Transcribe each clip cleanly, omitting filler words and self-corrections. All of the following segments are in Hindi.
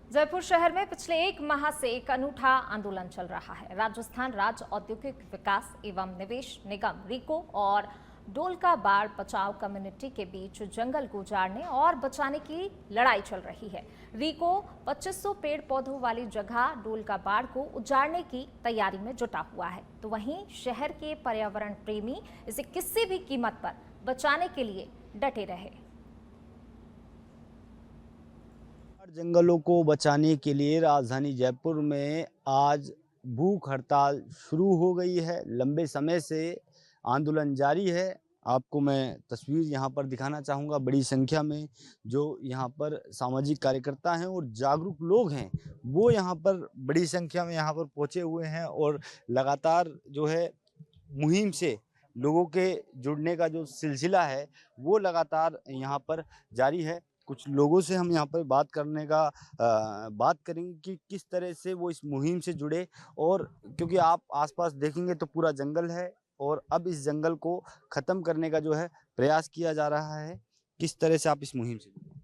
जयपुर शहर में पिछले एक माह से एक अनूठा आंदोलन चल रहा है। राजस्थान राज्य औद्योगिक विकास एवं निवेश निगम रीको और डोलका बाड़ बचाओ कम्युनिटी के बीच जंगल को उजाड़ने और बचाने की लड़ाई चल रही है। रीको 2500 पेड़ पौधों वाली जगह डोलका बाड़ को उजाड़ने की तैयारी में जुटा हुआ है, तो वहीं शहर के पर्यावरण प्रेमी इसे किसी भी कीमत पर बचाने के लिए डटे रहे। जंगलों को बचाने के लिए राजधानी जयपुर में आज भूख हड़ताल शुरू हो गई है। लंबे समय से आंदोलन जारी है। आपको मैं तस्वीर यहाँ पर दिखाना चाहूँगा। बड़ी संख्या में जो यहाँ पर सामाजिक कार्यकर्ता हैं और जागरूक लोग हैं, वो यहाँ पर बड़ी संख्या में यहाँ पर पहुँचे हुए हैं और लगातार जो है मुहिम से लोगों के जुड़ने का जो सिलसिला है वो लगातार यहाँ पर जारी है। कुछ लोगों से हम यहाँ पर बात करेंगे कि किस तरह से वो इस मुहिम से जुड़े, और क्योंकि आप आसपास देखेंगे तो पूरा जंगल है और अब इस जंगल को ख़त्म करने का जो है प्रयास किया जा रहा है। किस तरह से आप इस मुहिम से जुड़े?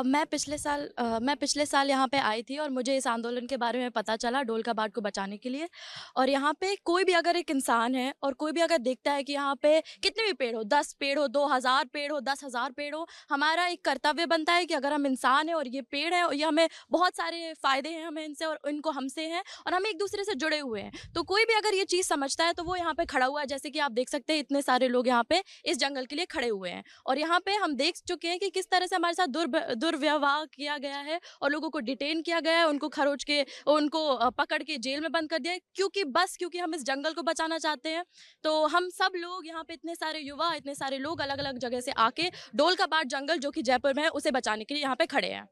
मैं पिछले साल यहाँ पे आई थी और मुझे इस आंदोलन के बारे में पता चला डोलका बाड़ को बचाने के लिए। और यहाँ पे कोई भी अगर एक इंसान है और कोई भी अगर देखता है कि यहाँ पे कितने भी पेड़ हो, 10 पेड़ हो, 2000 पेड़ हो, 10,000 पेड़ हो, हमारा एक कर्तव्य बनता है कि अगर हम इंसान हैं और ये पेड़ है और ये हमें बहुत सारे फायदे हैं हमें इनसे और इनको हमसे हैं और हम एक दूसरे से जुड़े हुए हैं, तो कोई भी अगर ये चीज़ समझता है तो वो यहाँ पे खड़ा हुआ है। जैसे कि आप देख सकते हैं इतने सारे लोग यहाँ पे इस जंगल के लिए खड़े हुए हैं और यहाँ पे हम देख चुके हैं कि किस तरह से हमारे साथ दुर्व्यवहार किया गया है और लोगों को डिटेन किया गया है, उनको खरोच के उनको पकड़ के जेल में बंद कर दिया है, क्योंकि हम इस जंगल को बचाना चाहते हैं। तो हम सब लोग यहाँ पे इतने सारे युवा, इतने सारे लोग अलग अलग जगह से आके डोलका बाड़ जंगल जो कि जयपुर में है उसे बचाने के लिए यहाँ पे खड़े हैं।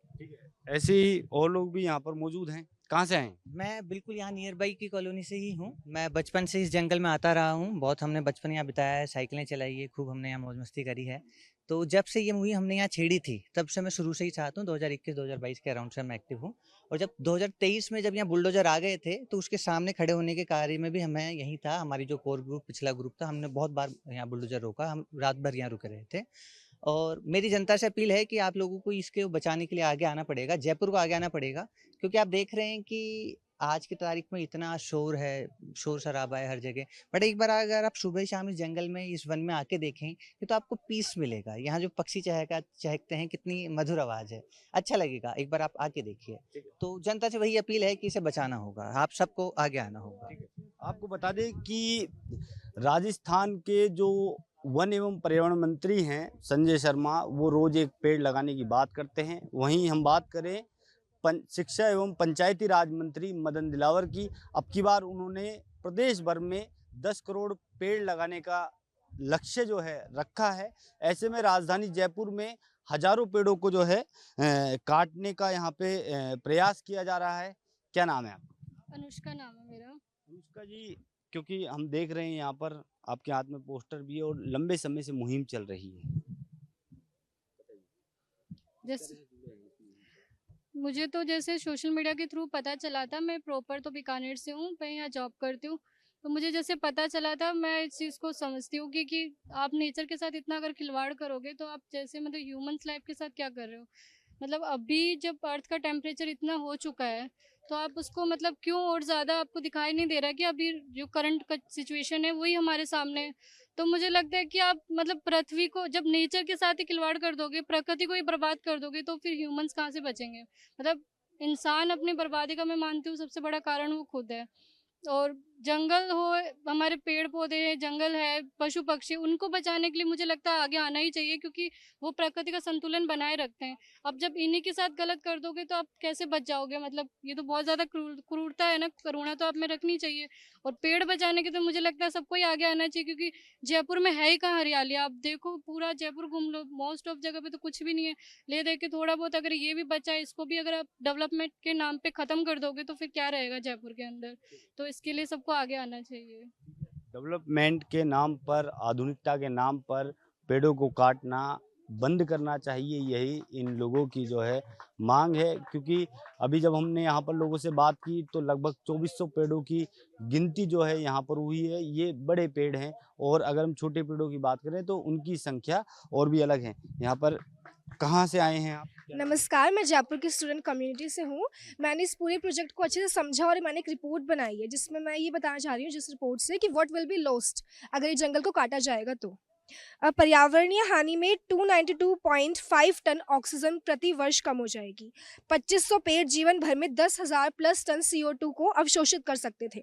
ऐसे ही और लोग भी यहाँ पर मौजूद हैं। कहाँ से आए? मैं बिल्कुल यहाँ नियर बाई की कॉलोनी से ही हूँ। मैं बचपन से इस जंगल में आता रहा हूँ। बहुत हमने बचपन यहाँ बिताया है, साइकिलें चलाई है, खूब हमने यहाँ मौज मस्ती करी है। तो जब से ये मूवी हमने यहाँ छेड़ी थी तब से मैं शुरू से ही चाहता हूँ। 2021-2022 के अराउंड से मैं एक्टिव हूँ। और जब 2023 में जब यहाँ बुलडोजर आ गए थे तो उसके सामने खड़े होने के कार्य में भी हमें यही था। हमारी जो कोर ग्रुप, पिछला ग्रुप था, हमने बहुत बार यहाँ बुलडोजर रोका। हम रात भर यहाँ रुके रहे थे। और मेरी जनता से अपील है कि आप लोगों को इसके बचाने के लिए आगे आना पड़ेगा, जयपुर को आगे आना पड़ेगा, क्योंकि आप देख रहे हैं कि आज की तारीख में इतना शोर है, शोर शराबा है हर जगह। बट एक बार अगर आप सुबह शाम इस जंगल में, इस वन में आके देखें तो आपको पीस मिलेगा। यहाँ जो पक्षी चहकते हैं, कितनी मधुर आवाज़ है, अच्छा लगेगा। एक बार आप आके देखिए। तो जनता से वही अपील है कि इसे बचाना होगा, आप सबको आगे आना होगा। आपको बता दें कि राजस्थान के जो वन एवं पर्यावरण मंत्री हैं संजय शर्मा, वो रोज एक पेड़ लगाने की बात करते हैं। वहीं हम बात करें शिक्षा एवं पंचायती राज मंत्री मदन दिलावर की, अब की बार उन्होंने प्रदेश भर में 10 करोड़ पेड़ लगाने का लक्ष्य जो है रखा है। ऐसे में राजधानी जयपुर में हजारों पेड़ों को जो है काटने का यहाँ पे प्रयास किया जा रहा है। क्या नाम है आपका? अनुष्का नाम है मेरा। अनुष्का जी, क्योंकि हम देख रहे हैं यहाँ पर आपके हाथ में पोस्टर भी है और लंबे समय से मुहिम चल रही है, जैसे जैसे सोशल मीडिया के थ्रू पता चला था। मैं प्रॉपर तो बीकानेर से हूँ, मैं यहाँ जॉब करती हूँ। तो मुझे जैसे पता चला था, मैं इस चीज़ को समझती हूँ कि आप नेचर के साथ इतना अगर खिलवाड़ करोगे तो आप जैसे मतलब ह्यूमंस लाइफ के साथ क्या कर रहे हो। मतलब अभी जब अर्थ का टेम्परेचर इतना हो चुका है तो आप उसको मतलब क्यों और ज़्यादा आपको दिखाई नहीं दे रहा कि अभी जो करंट का सिचुएशन है वही हमारे सामने है। तो मुझे लगता है कि आप मतलब पृथ्वी को जब नेचर के साथ ही खिलवाड़ कर दोगे, प्रकृति को ही बर्बाद कर दोगे, तो फिर ह्यूमंस कहाँ से बचेंगे। मतलब इंसान अपनी बर्बादी का, मैं मानती हूँ, सबसे बड़ा कारण वो खुद है। और जंगल हो, हमारे पेड़ पौधे हैं, जंगल है, पशु पक्षी, उनको बचाने के लिए मुझे लगता है आगे आना ही चाहिए, क्योंकि वो प्रकृति का संतुलन बनाए रखते हैं। अब जब इन्हीं के साथ गलत कर दोगे तो आप कैसे बच जाओगे। मतलब ये तो बहुत ज़्यादा क्रूरता है ना, करुणा तो आप में रखनी चाहिए। और पेड़ बचाने के तो मुझे लगता है सबको ही आगे आना चाहिए, क्योंकि जयपुर में है ही कहाँ हरियाली। आप देखो, पूरा जयपुर घूम लो, मोस्ट ऑफ जगह पे तो कुछ भी नहीं है। ले दे के थोड़ा बहुत अगर ये भी बचा है, इसको भी अगर आप डेवलपमेंट के नाम पे ख़त्म कर दोगे तो फिर क्या रहेगा जयपुर के अंदर। तो इसके लिए सबको आगे आना चाहिए। डेवलपमेंट के नाम पर, आधुनिकता के नाम पर पेड़ों को काटना बंद करना चाहिए, यही इन लोगों की जो है मांग है। क्योंकि अभी जब हमने यहाँ पर लोगों से बात की तो लगभग 2400 पेड़ों की गिनती जो है यहाँ पर हुई है। ये बड़े पेड़ हैं और अगर हम छोटे पेड़ों की बात करें तो उनकी संख्या और भी अलग है। यहाँ पर कहाँ से आए हैं आप? क्या नाम है? नमस्कार, मैं जयपुर की स्टूडेंट कम्युनिटी से हूँ। मैंने इस पूरे प्रोजेक्ट को अच्छे से समझा और मैंने एक रिपोर्ट बनाई है, जिसमें मैं ये बताना चाह रही हूँ जिस रिपोर्ट से कि व्हाट विल बी लॉस्ट अगर ये जंगल को काटा जाएगा तो। पर्यावरणीय हानि में 292.5 टन ऑक्सीजन प्रति वर्ष कम हो जाएगी। 2500 पेड़ जीवन भर में 10,000 प्लस टन CO2 को अवशोषित कर सकते थे।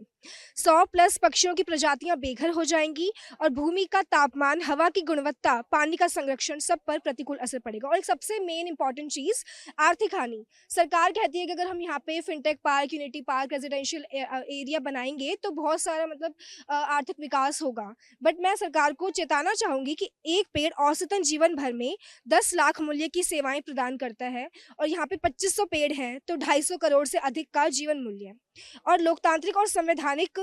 100 प्लस पक्षियों की प्रजातियां बेघर हो जाएंगी और भूमि का तापमान, हवा की गुणवत्ता, पानी का संरक्षण सब पर प्रतिकूल असर पड़ेगा। और एक सबसे मेन इंपॉर्टेंट चीज़, आर्थिक हानि। सरकार कहती है कि अगर हम यहाँ पे fintech park, unity park, residential area बनाएंगे तो बहुत सारा आर्थिक विकास होगा। बट मैं सरकार को चेताना चाहूँगी कि एक पेड़ औसतन जीवन भर में 10 लाख मूल्य की सेवाएं प्रदान करता है और यहाँ पे 2500 पेड़ हैं तो 250 करोड़ से अधिक का जीवन मूल्य है। और लोकतांत्रिक और संवैधानिक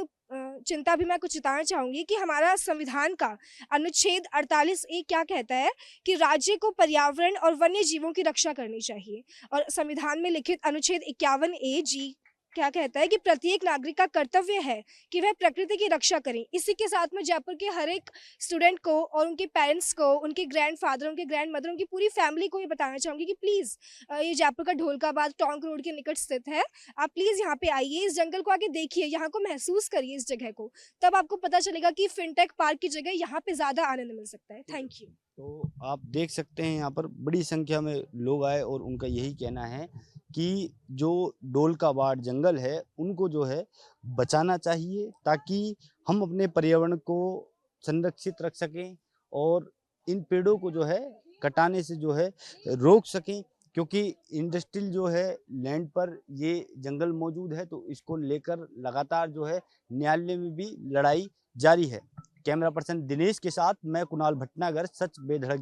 चिंता भी मैं कुछ जताना चाहूँगी कि हमारा संविधान का अनुच्छेद 48A क्या कहता है कि राज्य को पर्यावरण और वन्य जीवों की रक्षा करनी चाहिए। और संविधान में लिखित अनुच्छेद 51A(G) क्या कहता है कि प्रत्येक नागरिक का कर्तव्य है कि वह प्रकृति की रक्षा करें। इसी के साथ में जयपुर के हर एक स्टूडेंट को और उनके पेरेंट्स को, उनके ग्रैंडफादर, उनके ग्रैंडमदर, उनकी पूरी फैमिली को ये बताना चाहूँगी कि प्लीज़ ये जयपुर का ढोलकाबाद टोंक रोड के निकट स्थित है। आप प्लीज़ यहाँ पे आइए, इस जंगल को आके देखिए, यहाँ को महसूस करिए इस जगह को, तब आपको पता चलेगा कि फिनटेक पार्क की जगह यहाँ पे ज़्यादा आनंद मिल सकता है। Thank you. तो आप देख सकते हैं यहाँ पर बड़ी संख्या में लोग आए और उनका यही कहना है कि जो डोलकाबाड़ जंगल है उनको जो है बचाना चाहिए ताकि हम अपने पर्यावरण को संरक्षित रख सकें और इन पेड़ों को जो है कटाने से जो है रोक सकें, क्योंकि इंडस्ट्रियल जो है लैंड पर ये जंगल मौजूद है तो इसको लेकर लगातार जो है न्यायालय में भी लड़ाई जारी है। कैमरा पर्सन दिनेश के साथ मैं कुणाल भटनागर, सच बेधड़क।